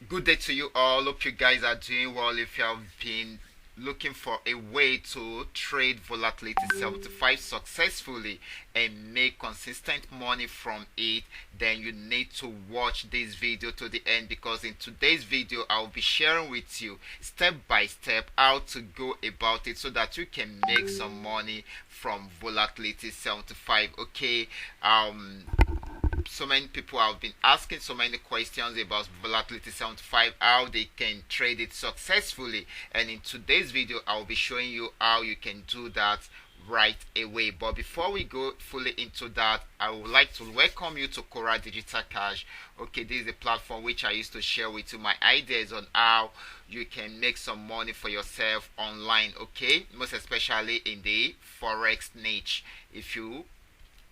Good day to you all. Hope you guys are doing well. If you have been looking for a way to trade volatility 75 successfully and make consistent money from it, then you need to watch this video to the end, because in today's video I'll be sharing with you step by step how to go about it so that you can make some money from volatility 75. Okay. So many people have been asking so many questions about volatility 75, how they can trade it successfully, and in today's video I'll be showing you how you can do that right away. But before we go fully into that, I would like to welcome you to Qora Digital Cash. Okay, this is a platform which I used to share with you my ideas on how you can make some money for yourself online. Okay, most especially in the forex niche. If you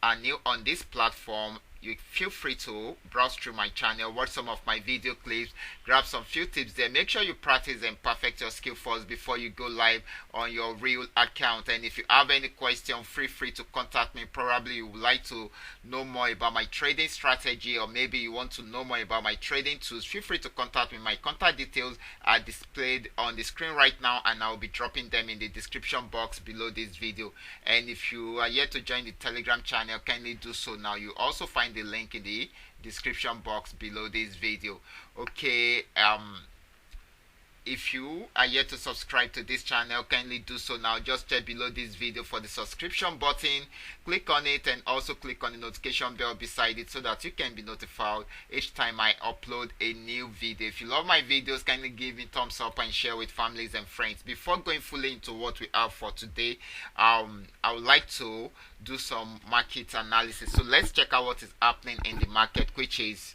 are new on this platform, you feel free to browse through my channel, watch some of my video clips, grab some few tips there. Make sure you practice and perfect your skill first before you go live on your real account. And if you have any question, feel free to contact me. Probably you would like to know more about my trading strategy, or maybe you want to know more about my trading tools. Feel free to contact me. My contact details are displayed on the screen right now, and I'll be dropping them in the description box below this video. And if you are yet to join the Telegram channel, kindly do so now. You also find the link in the description box below this video. Okay, if you are yet to subscribe to this channel, kindly do so now. Just check below this video for the subscription button, click on it, and also click on the notification bell beside it so that you can be notified each time I upload a new video. If you love my videos, kindly give me thumbs up and share with families and friends. Before going fully into what we have for today, I would like to do some market analysis. So let's check out what is happening in the market, which is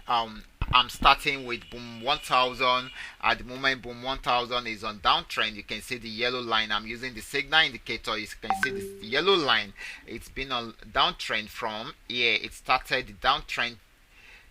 I'm starting with boom 1000. At the moment, boom 1000 is on downtrend. You can see the yellow line. I'm using the signal indicator. You can see this yellow line. It's been on downtrend from here. It started the downtrend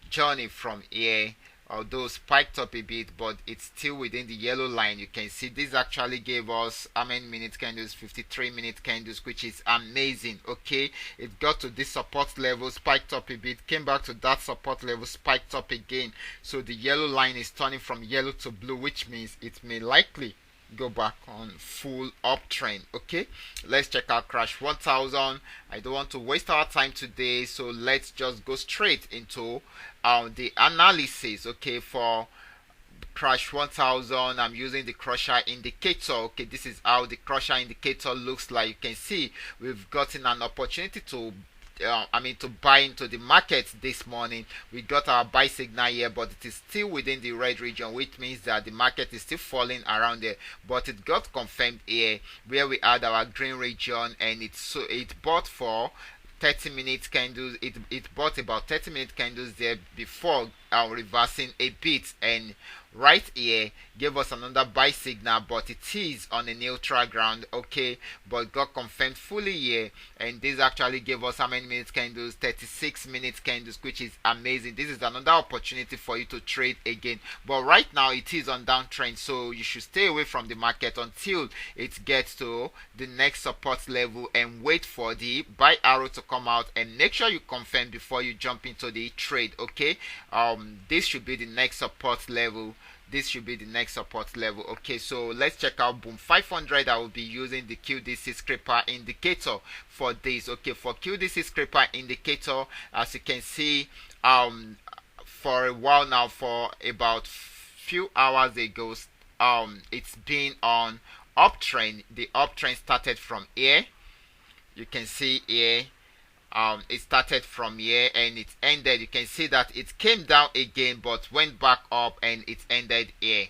journey from here, although spiked up a bit, but it's still within the yellow line. You can see this actually gave us how many minute candles? 53-minute candles, which is amazing. Okay, it got to this support level, spiked up a bit, came back to that support level, spiked up again. So the yellow line is turning from yellow to blue, which means it may likely go back on full uptrend. Okay, let's check out crash 1000. I don't want to waste our time today, so let's just go straight into the analysis. Okay, for crash 1000, I'm using the crusher indicator. Okay, this is how the crusher indicator looks like. You can see we've gotten an opportunity to to buy into the market this morning. We got our buy signal here, but it is still within the red region, which means that the market is still falling around there. But it got confirmed here where we had our green region, and it bought for 30-minute candles. It bought about 30-minute candles there before reversing a bit, and right here gave us another buy signal, but it is on a neutral ground. Okay, but got confirmed fully here, and this actually gave us how many minutes candles? 36-minute candles, which is amazing. This is another opportunity for you to trade again, but right now it is on downtrend, so you should stay away from the market until it gets to the next support level and wait for the buy arrow to come out, and make sure you confirm before you jump into the trade. Okay, this should be the next support level. This should be the next support level. Okay, so let's check out boom 500. I will be using the QDC scraper indicator for this. Okay, for QDC scraper indicator, as you can see, for a while now, for about few hours ago, it's been on uptrend. The uptrend started from here. You can see here, it started from here and it ended. You can see that it came down again but went back up and it ended here.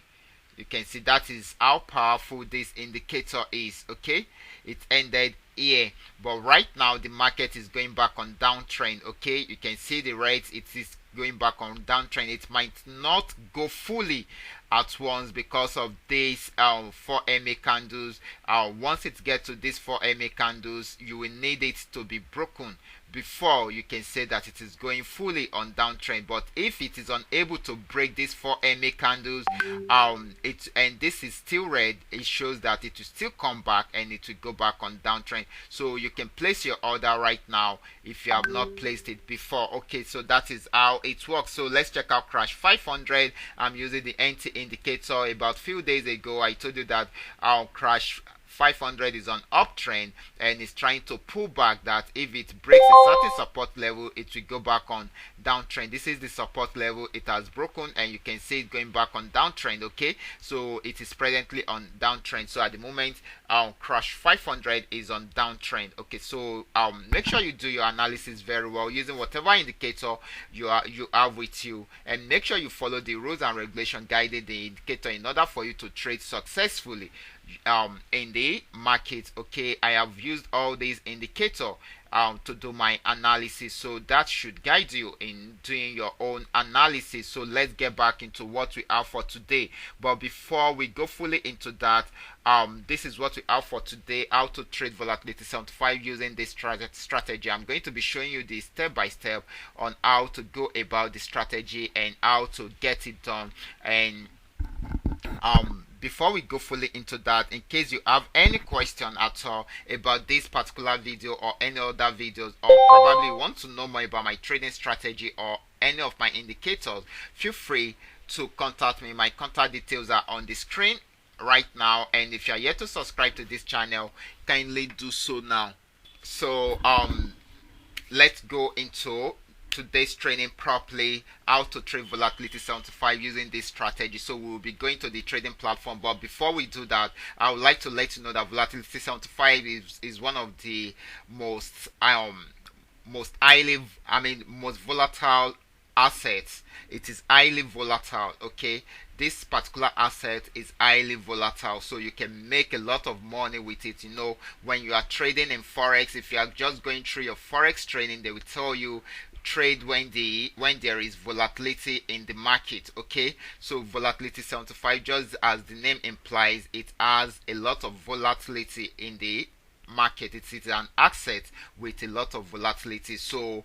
You can see that is how powerful this indicator is. Okay, it ended here, but right now the market is going back on downtrend. Okay, you can see the rates, it is going back on downtrend. It might not go fully at once because of these 4 MA candles. Once it gets to these 4 MA candles, you will need it to be broken before you can say that it is going fully on downtrend. But if it is unable to break these 4 MA candles, and this is still red, it shows that it will still come back and it will go back on downtrend. So you can place your order right now if you have not placed it before. Okay, so that is how it works. So let's check out crash 500. I'm using the NT indicator. About few days ago I told you that our crash 500 is on uptrend and is trying to pull back, that if it breaks a certain support level it will go back on downtrend. This is the support level it has broken and you can see it going back on downtrend. Okay, so it is presently on downtrend. So at the moment crash 500 is on downtrend. Okay, so make sure you do your analysis very well using whatever indicator you have with you, and make sure you follow the rules and regulation guiding the indicator in order for you to trade successfully in the market. Okay, I have used all these indicators to do my analysis, so that should guide you in doing your own analysis. So let's get back into what we have for today. But before we go fully into that, this is what we have for today: how to trade volatility 75 using this strategy. I'm going to be showing you the step by step on how to go about the strategy and how to get it done. And before we go fully into that, in case you have any question at all about this particular video or any other videos, or probably want to know more about my trading strategy or any of my indicators, feel free to contact me. My contact details are on the screen right now, and if you are yet to subscribe to this channel, kindly do so now. So let's go into today's training properly: how to trade volatility 75 using this strategy. So we will be going to the trading platform, but before we do that, I would like to let you know that volatility 75 is one of the most volatile assets. It is highly volatile. Okay, this particular asset is highly volatile, so you can make a lot of money with it. You know, when you are trading in forex, if you are just going through your forex training, they will tell you trade when there is volatility in the market. Okay, so volatility 75, just as the name implies, it has a lot of volatility in the market. It is an asset with a lot of volatility, so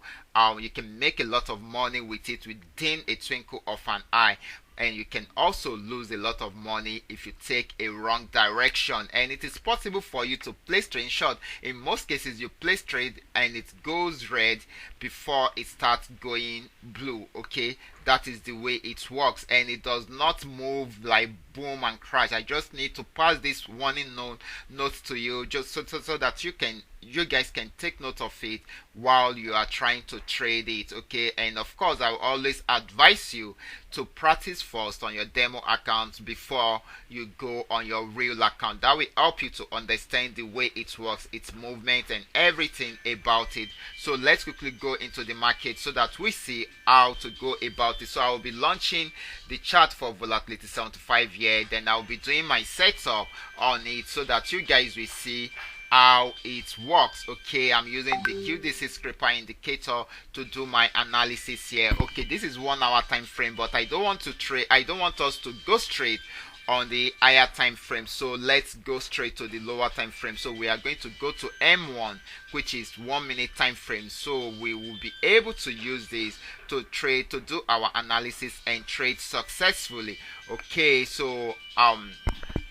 you can make a lot of money with it within a twinkle of an eye. And you can also lose a lot of money if you take a wrong direction. And it is possible for you to place trade. In short, in most cases you place trade and it goes red before it starts going blue. Okay, that is the way it works, and it does not move like boom and crash. I just need to pass this warning note to you, just so that you guys can take note of it while you are trying to trade it. Okay, and of course I will always advise you to practice first on your demo account before you go on your real account. That will help you to understand the way it works, its movement and everything about it. So let's quickly go into the market so that we see how to go about it. So I will be launching the chart for volatility 75 here, then I will be doing my setup on it so that you guys will see how it works. Okay, I'm using the QDC scraper indicator to do my analysis here. Okay, this is 1 hour time frame, but I don't want us to go straight on the higher time frame, so let's go straight to the lower time frame. So we are going to go to M1, which is 1 minute time frame, so we will be able to use this to trade, to do our analysis and trade successfully. Okay, so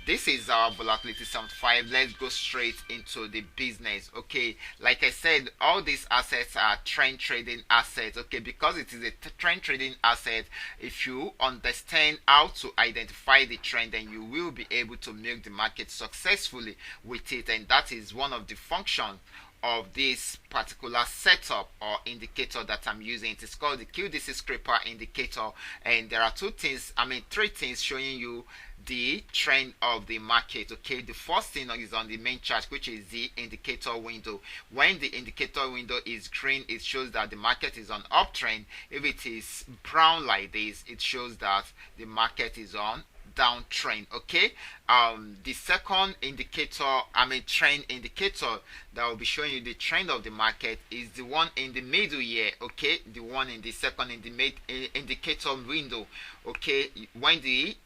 this is our volatility 75. Let's go straight into the business. Okay, like I said, all these assets are trend trading assets. Okay, because it is a trend trading asset, if you understand how to identify the trend, then you will be able to milk the market successfully with it. And that is one of the functions of this particular setup or indicator that I'm using. It is called the QDC scraper indicator, and there are three things showing you the trend of the market. Okay, the first thing is on the main chart, which is the indicator window. When the indicator window is green, it shows that the market is on uptrend. If it is brown like this, it shows that the market is on downtrend. Okay, the second indicator, trend indicator that will be showing you the trend of the market is the one in the middle here. Okay, the one in the second indicator window. Okay, when the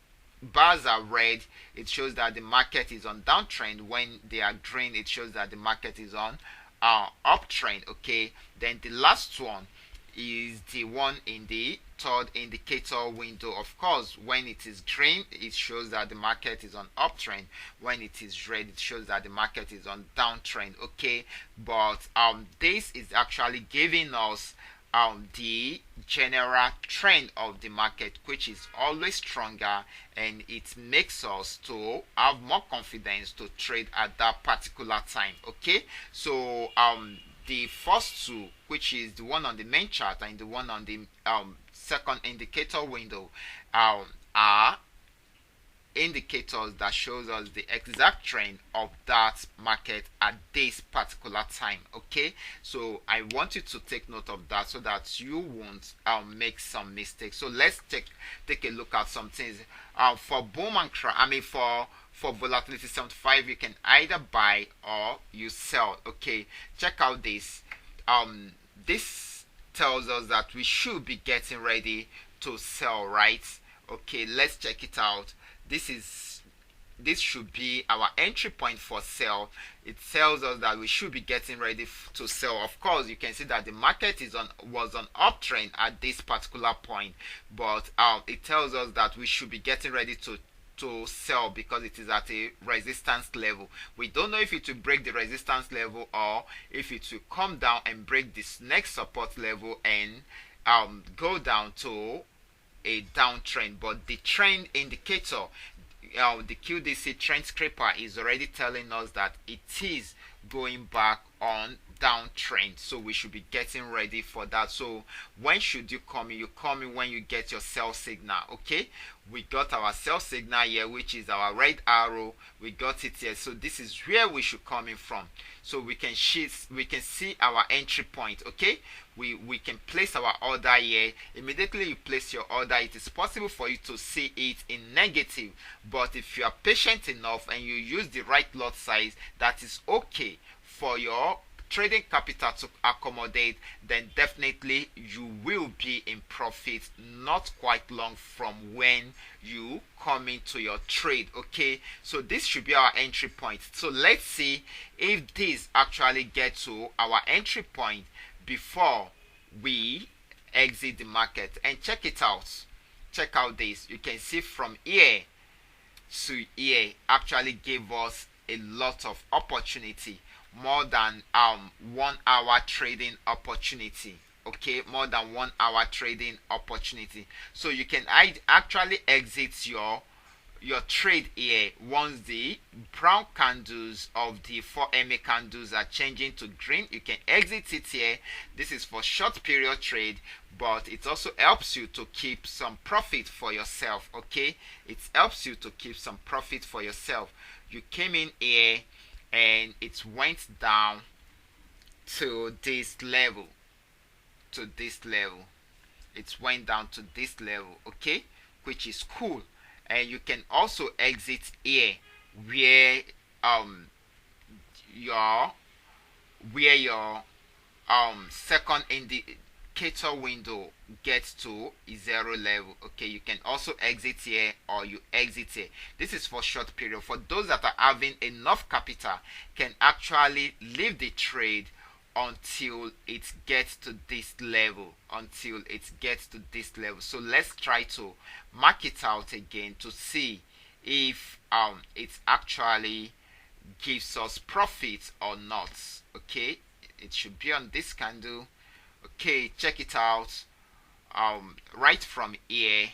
bars are red, it shows that the market is on downtrend. When they are green, it shows that the market is on uptrend. Okay, then the last one is the one in the third indicator window. Of course, when it is green, it shows that the market is on uptrend. When it is red, it shows that the market is on downtrend. Okay, but this is actually giving us the general trend of the market, which is always stronger, and it makes us to have more confidence to trade at that particular time. Okay, so the first two, which is the one on the main chart and the one on the second indicator window, are indicators that shows us the exact trend of that market at this particular time. Okay, so I want you to take note of that so that you won't make some mistakes. So let's take a look at some things. For boom and crash, for volatility 75, you can either buy or you sell. Okay, check out this. This tells us that we should be getting ready to sell, right? Okay, let's check it out. This should be our entry point for sell. It tells us that we should be getting ready to sell. Of course, you can see that the market was on uptrend at this particular point, but it tells us that we should be getting ready to sell because it is at a resistance level. We don't know if it will break the resistance level or if it will come down and break this next support level and go down to a downtrend. But the trend indicator, the QDC trend scraper, is already telling us that it is going back on downtrend, so we should be getting ready for that. So when should you come in? You come in when you get your sell signal. Okay, we got our sell signal here, which is our red arrow. We got it here, so this is where we should come in from. So we can see our entry point. Okay, we can place our order here. Immediately you place your order, it is possible for you to see it in negative, but if you are patient enough and you use the right lot size, that is okay for your trading capital to accommodate, then definitely you will be in profit not quite long from when you come into your trade. Okay, so this should be our entry point. So let's see if this actually gets to our entry point before we exit the market. And check it out, check out this. You can see from here to here actually gave us a lot of opportunity, more than 1 hour trading opportunity. Okay, more than 1 hour trading opportunity. So you can actually exit your trade here once the brown candles of the 4MA candles are changing to green. You can exit it here. This is for short period trade, but it also helps you to keep some profit for yourself. Okay, it helps you to keep some profit for yourself. You came in here and it went down to this level, it went down to this level. Okay, which is cool. And you can also exit here where your second indicator window gets to zero level. Okay, you can also exit here or you exit here. This is for short period. For those that are having enough capital, can actually leave the trade until it gets to this level, so let's try to mark it out again to see if it actually gives us profit or not. Okay, it should be on this candle. Okay, check it out. Right from here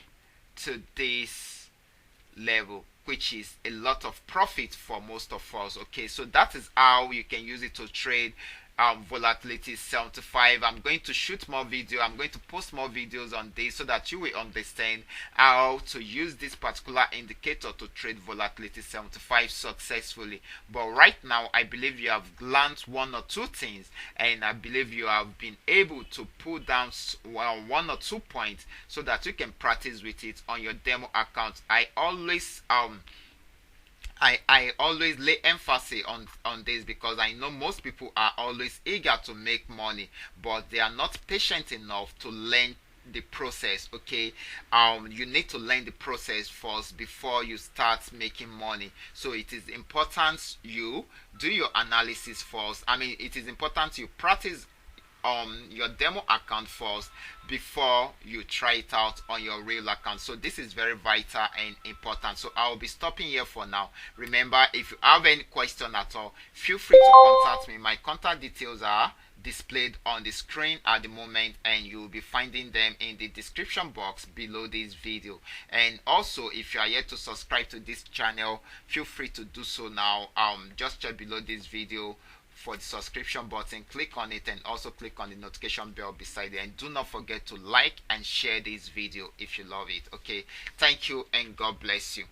to this level, which is a lot of profit for most of us. Okay, so that is how you can use it to trade volatility 75. I'm going to shoot more video. I'm going to post more videos on this so that you will understand how to use this particular indicator to trade volatility 75 successfully. But right now, I believe you have learned one or two things, and I believe you have been able to pull down one or 2 points so that you can practice with it on your demo account. I always lay emphasis on this because I know most people are always eager to make money, but they are not patient enough to learn the process. Okay, you need to learn the process first before you start making money. So it is important you do your analysis first. I mean, it is important you practice your demo account first before you try it out on your real account. So this is very vital and important. So I'll be stopping here for now. Remember, if you have any question at all, feel free to contact me. My contact details are displayed on the screen at the moment, and you'll be finding them in the description box below this video. And also, if you are yet to subscribe to this channel, feel free to do so now. Just check below this video for the subscription button, click on it, and also click on the notification bell beside it. And do not forget to like and share this video if you love it. Okay, thank you and God bless you.